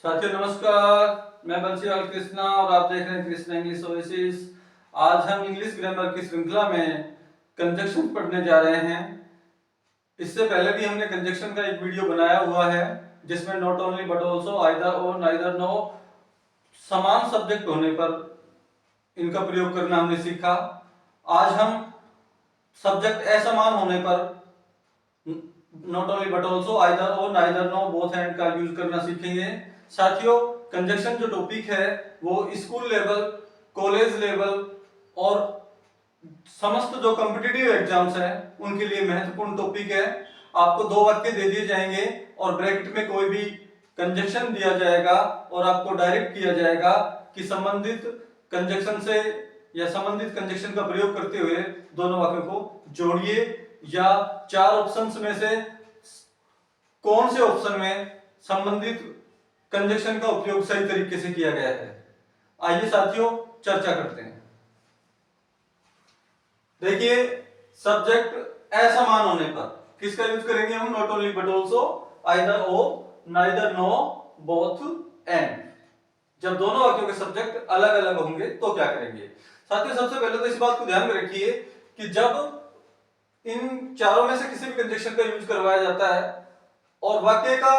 साथियों नमस्कार, मैं बंसीलाल कृष्णा और आप देख रहे हैं कृष्णा इंग्लिश ओएसिस। आज हम इंग्लिश ग्रामर की श्रृंखला में कंजक्शन पढ़ने जा रहे हैं। इससे पहले भी हमने कंजक्शन का एक वीडियो बनाया हुआ है जिसमें not only but also, either और, नाइदर नो समान सब्जेक्ट होने पर इनका प्रयोग करना हमने सीखा। आज हम सब्जेक्ट असमान होने पर not only but also, either और, नाइदर नो, बोथ एंड का यूज करना सीखेंगे। साथियों, कंजक्शन जो टॉपिक है वो स्कूल लेवल, कॉलेज लेवल और समस्त जो कॉम्पिटिटिव एग्जाम्स हैं उनके लिए महत्वपूर्ण टॉपिक है। आपको दो वाक्य दे दिए जाएंगे और ब्रैकेट में कोई भी कंजक्शन दिया जाएगा और आपको डायरेक्ट किया जाएगा कि संबंधित कंजक्शन से या संबंधित कंजक्शन का प्रयोग करते हुए दोनों वाक्यों को जोड़िए, या चार ऑप्शंस में से कौन से ऑप्शन में संबंधित कंजक्शन का उपयोग सही तरीके से किया गया है। आइए साथियों चर्चा करते हैं। देखिए, सब्जेक्ट असमान होने पर किसका यूज करेंगे हम? Not only but also, either or, neither nor, both and. जब दोनों वाक्यों के सब्जेक्ट अलग अलग होंगे तो क्या करेंगे? साथियों, सबसे पहले तो इस बात को ध्यान में रखिए कि जब इन चारों में से किसी भी कंजक्शन का यूज करवाया जाता है और वाक्य का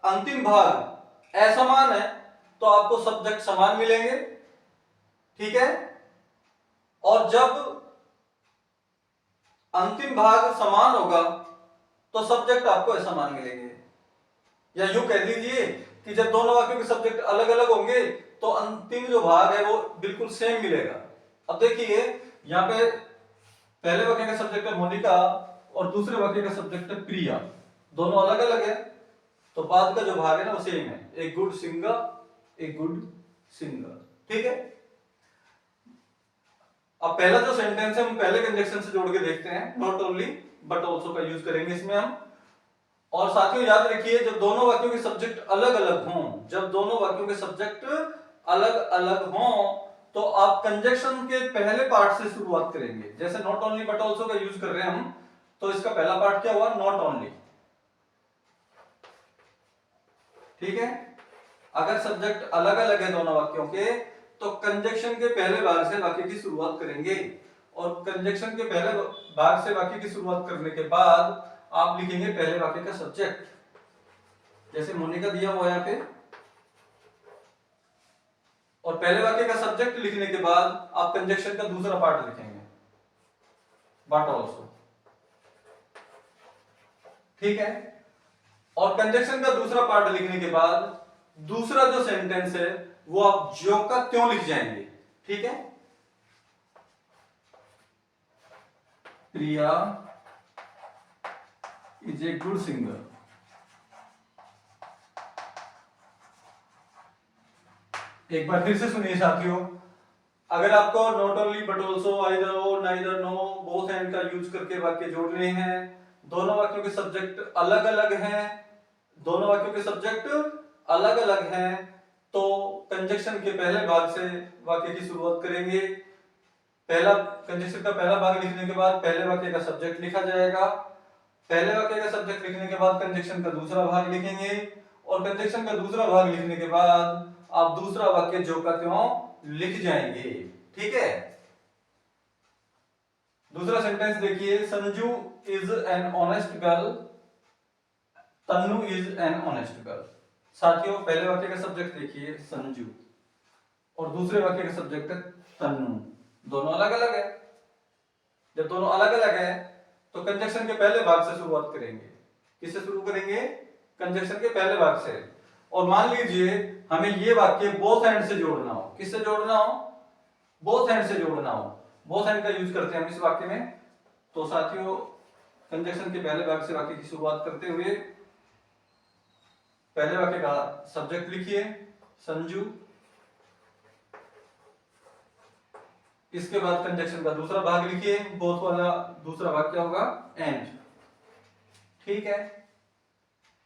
अंतिम भाग असमान है तो आपको सब्जेक्ट समान मिलेंगे, ठीक है। और जब अंतिम भाग समान होगा तो सब्जेक्ट आपको असमान मिलेंगे। या यूं कह दीजिए कि जब दोनों वाक्यों के सब्जेक्ट अलग अलग होंगे तो अंतिम जो भाग है वो बिल्कुल सेम मिलेगा। अब देखिए, यहाँ पे पहले वाक्य का सब्जेक्ट है मोनिका और दूसरे वाक्य का सब्जेक्ट है प्रिया। दोनों अलग अलग है तो बाद का जो भाग है ना वो सेम है। A good singer, a good singer, ठीक है। अब पहला जो सेंटेंस है हम पहले कंजक्शन से जोड़ के देखते हैं। नॉट ओनली बट ऑल्सो का यूज करेंगे इसमें हम। और साथियों याद रखिए, जब दोनों वाक्यों के सब्जेक्ट अलग अलग हों, जब दोनों वाक्यों के सब्जेक्ट अलग अलग हों तो आप कंजक्शन के पहले पार्ट से शुरुआत करेंगे। जैसे नॉट ओनली बट ऑल्सो का यूज कर रहे हैं हम, तो इसका पहला पार्ट क्या हुआ? नॉट ओनली, ठीक है। अगर सब्जेक्ट अलग अलग है दोनों वाक्यों के तो कंजक्शन के पहले भाग से वाक्य की शुरुआत करेंगे और कंजक्शन के पहले भाग से वाक्य की शुरुआत करने के बाद आप लिखेंगे पहले वाक्य का सब्जेक्ट। जैसे मोनिका दिया हुआ है यहाँ पे, और पहले वाक्य का सब्जेक्ट लिखने के बाद आप कंजक्शन का दूसरा पार्ट लिखेंगे, बट ऑल्सो, ठीक है। और कंजक्शन का दूसरा पार्ट लिखने के बाद दूसरा जो सेंटेंस है वो आप ज्यों का त्यों लिख जाएंगे, ठीक है। प्रिया इज ए गुड सिंगर। एक बार फिर से सुनिए साथियों, अगर आपको not only but also, either और, नाइदर नो, बोथ एंड का यूज करके वाक्य जोड़ने हैं, दोनों वाक्यों के सब्जेक्ट अलग अलग हैं, दोनों वाक्यों के सब्जेक्ट अलग अलग हैं, तो कंजक्शन के पहले भाग से वाक्य की शुरुआत करेंगे। पहला कंजक्शन का पहला भाग लिखने के बाद पहले वाक्य का सब्जेक्ट लिखा जाएगा। पहले वाक्य का सब्जेक्ट लिखने के बाद कंजक्शन का दूसरा भाग लिखेंगे और कंजक्शन का दूसरा भाग लिखने के बाद आप दूसरा वाक्य जो का त्यों लिख जाएंगे, ठीक है। दूसरा सेंटेंस देखिए, Sanju is an honest girl, Tannu is an honest girl. साथियों, पहले वाक्य का सब्जेक्ट देखिए संजू और दूसरे वाक्य का सब्जेक्ट है तन्नू। दोनों अलग अलग है। जब दोनों अलग अलग है तो कंजक्शन के पहले भाग से शुरुआत करेंगे। किससे शुरू करेंगे? कंजक्शन के पहले भाग से। और मान लीजिए हमें ये वाक्य बोथ एंड से जोड़ना हो। किससे जोड़ना हो? बोथ एंड से जोड़ना हो। बोथ एंड का यूज करते हैं हम इस वाक्य में। तो साथियों, कंजक्शन के पहले भाग से वाक्य की शुरुआत करते हुए पहले वाक्य का सब्जेक्ट लिखिए संजू, इसके बाद कंजक्शन का दूसरा भाग लिखिए, बोथ वाला दूसरा भाग क्या होगा? एंड, ठीक है।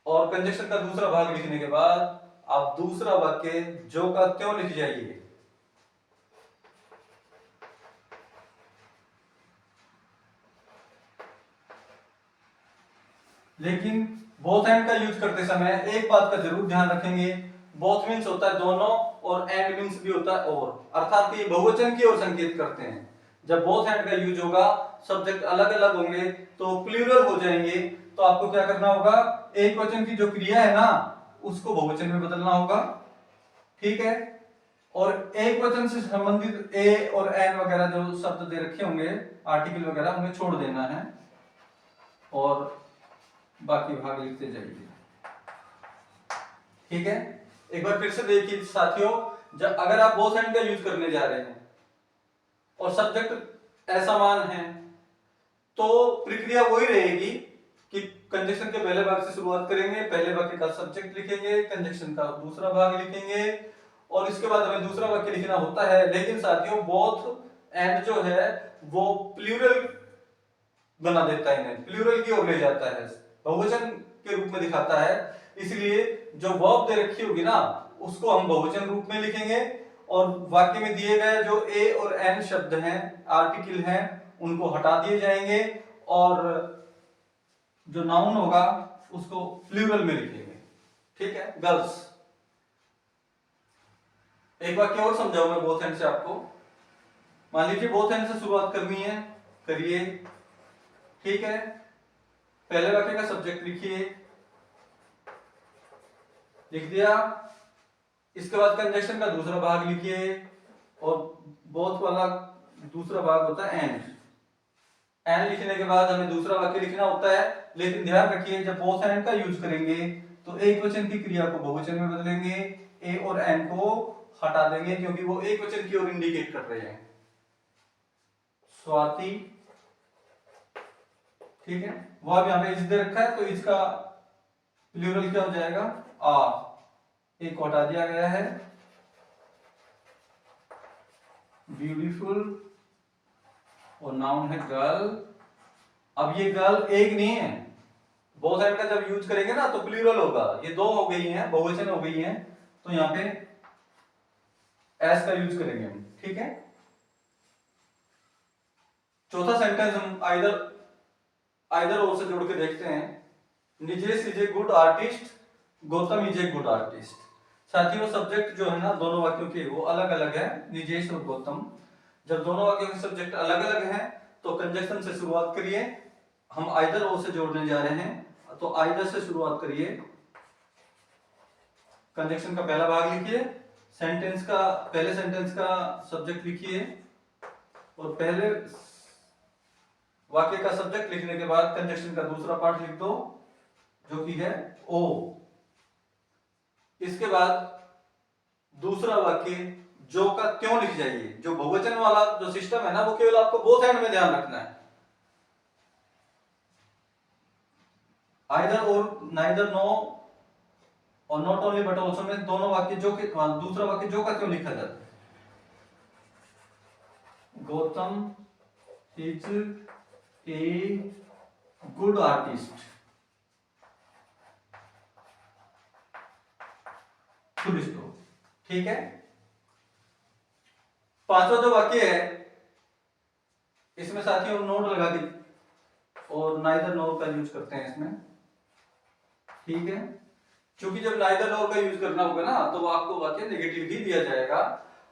और कंजक्शन का दूसरा भाग लिखने के बाद आप दूसरा वाक्य जो का त्यों लिख जाइए। लेकिन बोथ एंड का यूज करते समय एक बात का जरूर ध्यान रखेंगे, बोथ मीन्स होता है दोनों, और एंड मीन्स भी होता है और, अर्थात ये बहुवचन की ओर संकेत करते हैं। जब बोथ एंड का यूज होगा, सब्जेक्ट अलग अलग होंगे तो प्लूरल हो जाएंगे, तो आपको क्या करना होगा, एक वचन की जो क्रिया है ना उसको बहुवचन में बदलना होगा, ठीक है। और एक वचन से संबंधित ए और एन वगैरह जो शब्द दे रखे होंगे, आर्टिकल वगैरह, उन्हें छोड़ देना है और बाकी भाग लिखते जाइए, ठीक है। एक बार फिर से देखिए साथियों, जब अगर आप बोथ एंड का यूज करने जा रहे हैं और सब्जेक्ट असमान है, तो प्रक्रिया वही रहेगी कि कंजक्शन के पहले भाग से शुरुआत करेंगे, पहले वाक्य का सब्जेक्ट लिखेंगे, कंजक्शन का दूसरा भाग लिखेंगे, और इसके बाद हमें दूसरा वाक्य लिखना होता है। लेकिन साथियों बोथ एंड जो है वो प्लूरल बना देता है, इन्हें प्लूरल की ओर ले जाता है, बहुवचन के रूप में दिखाता है। इसलिए जो वर्ब दे रखी होगी ना उसको हम बहुवचन रूप में लिखेंगे, और वाक्य में दिए गए जो ए और एन शब्द हैं, आर्टिकल हैं, उनको हटा दिए जाएंगे, और जो नाउन होगा उसको प्लूरल में लिखेंगे, ठीक है। गर्ल्स, एक वाक्य और समझाऊं मैं बोथ एंड से आपको। मान लीजिए बोथ एंड से शुरुआत करनी है, करिए, ठीक है। पहले वाक्य का सब्जेक्ट लिखिए, लिख दिया। इसके बाद कंजक्शन का दूसरा भाग लिखिए, और बोथ वाला दूसरा भाग होता है एंड। एंड लिखने के बाद हमें दूसरा वाक्य लिखना होता है, लेकिन ध्यान रखिए जब बोथ एंड का यूज करेंगे तो एक वचन की क्रिया को बहुवचन में बदलेंगे, ए और एन को हटा देंगे क्योंकि वो एक वचन की ओर इंडिकेट कर रहे हैं। स्वाति, ठीक है। वो अब यहाँ पे इज दे रखा है तो इसका प्लूरल क्या हो जाएगा, आ, एक को हटा दिया गया है। ब्यूटीफुल, और नाउन है गर्ल। अब ये गर्ल एक नहीं है, बोथ एंड का जब यूज करेंगे ना तो प्लूरल होगा, ये दो हो गई हैं, बहुवचन हो गई हैं, तो यहाँ पे एस का यूज करेंगे हम, ठीक है। चौथा सेंटेंस हम आइदर और से जोड़ के देखते हैं। Nijesh is a good artist, Gautam is a good artist. साथियों सब्जेक्ट जो है ना दोनों वाक्यों के वो अलग अलग है, निजेश और गौतम। जब दोनों वाक्यों के सब्जेक्ट अलग अलग हैं तो कंजक्शन से शुरुआत करिए। हम आइदर और से जोड़ने जा रहे हैं तो आइदर से शुरुआत करिए, कंजक्शन का पहला भाग लिखिए, सेंटेंस का पहले सेंटेंस का सब्जेक्ट लिखिए, और पहले वाक्य का सब्जेक्ट लिखने के बाद कंजक्शन का दूसरा पार्ट लिख दो जो कि है ओ। इसके बाद दूसरा वाक्य जो का त्यों लिख जाइए। जो बहुवचन वाला जो सिस्टम है ना वो केवल आपको बोथ एंड में ध्यान रखना है, आइदर और, नाइदर, नो और नॉट ओनली बट ऑल्सो में दोनों वाक्य जो के दूसरा वाक्य जो का क्यों लिखा जाता है। Gautam is a good artist, full stop, ठीक है। पांचवा जो वाक्य है इसमें साथियों नोट लगा के और नाइदर नोर का यूज करते हैं इसमें, ठीक है। क्योंकि जब नाइदर नोर का यूज करना होगा ना तो आपको वाक्य नेगेटिव ही दिया जाएगा।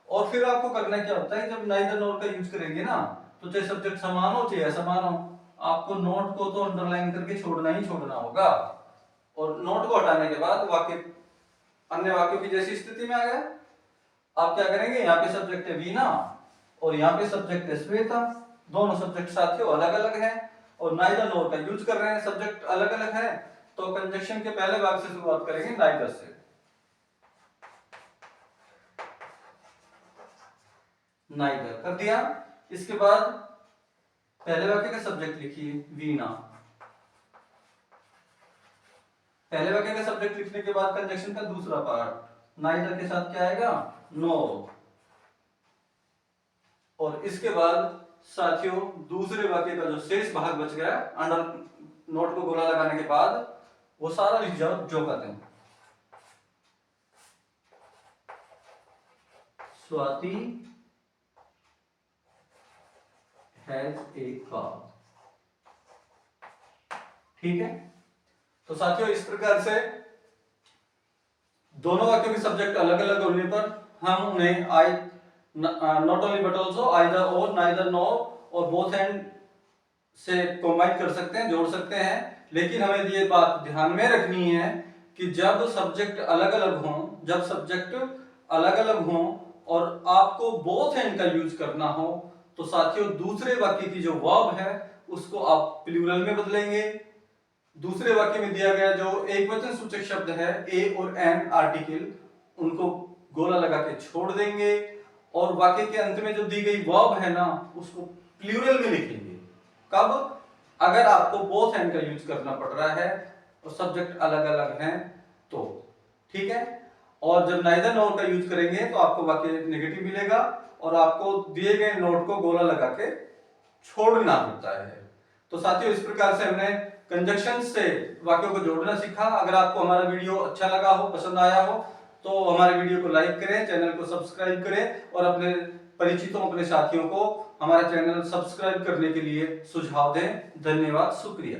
और फिर आपको करना क्या होता है, जब नाइदर नोर का यूज करेंगे ना तो चाहे सब्जेक्ट समान हो चाहे असमान हो, आपको नोट को तो अंडरलाइन करके छोड़ना ही छोड़ना होगा। और नोट को हटाने के बाद वाक्य अन्य वाक्यों की जैसी स्थिति में आ गया। आप क्या करेंगे, यहाँ पे सब्जेक्ट है वीना और यहाँ पे सब्जेक्ट है श्वेता, दोनों सब्जेक्ट साथियों अलग अलग हैं और नाइदर नोर का यूज कर रहे हैं, सब्जेक्ट अलग अलग है, तो कंजक्शन के पहले भाग से शुरुआत करेंगे नाइदर से। नाइदर कर दिया। इसके बाद पहले वाक्य का सब्जेक्ट लिखिए वीणा, पहले वाक्य का सब्जेक्ट लिखने के बाद कंजक्शन का दूसरा पार्ट नाइदर के साथ क्या आएगा, नो। और इसके बाद साथियों दूसरे वाक्य का जो शेष भाग बच गया अंडर नोट को गोला लगाने के बाद वो सारा लिख जाओ जो कहते हैं। स्वाति हैज ए कार, ठीक है। तो साथियों इस प्रकार से दोनों वाक्यों के सब्जेक्ट अलग अलग होने पर हम उन्हें आई not only but also either और, नाइदर नॉर और बोथ एंड से कंबाइन कर सकते हैं, जोड़ सकते हैं। लेकिन हमें ये बात ध्यान में रखनी है कि जब सब्जेक्ट अलग अलग हों, जब सब्जेक्ट अलग अलग हों और आपको बोथ एंड का यूज करना हो, तो साथियों दूसरे वाक्य की जो वर्ब है उसको आप प्लूरल में बदलेंगे। दूसरे वाक्य में दिया गया जो एक वचन सूचक शब्द है ए और एन आर्टिकल, उनको गोला लगा के छोड़ देंगे और वाक्य के अंत में जो दी गई वर्ब है ना उसको प्लूरल में लिखेंगे। कब? अगर आपको बोथ एंड का यूज करना पड़ रहा है और सब्जेक्ट अलग अलग हैं तो, ठीक है। और जब नाइदर नॉर का यूज करेंगे तो आपको वाक्य नेगेटिव मिलेगा और आपको दिए गए नोट को गोला लगा के छोड़ना होता है। तो साथियों इस प्रकार से हमने कंजक्शन से वाक्यों को जोड़ना सीखा। अगर आपको हमारा वीडियो अच्छा लगा हो, पसंद आया हो, तो हमारे वीडियो को लाइक करें, चैनल को सब्सक्राइब करें और अपने परिचितों, अपने साथियों को हमारा चैनल सब्सक्राइब करने के लिए सुझाव दें। धन्यवाद, शुक्रिया।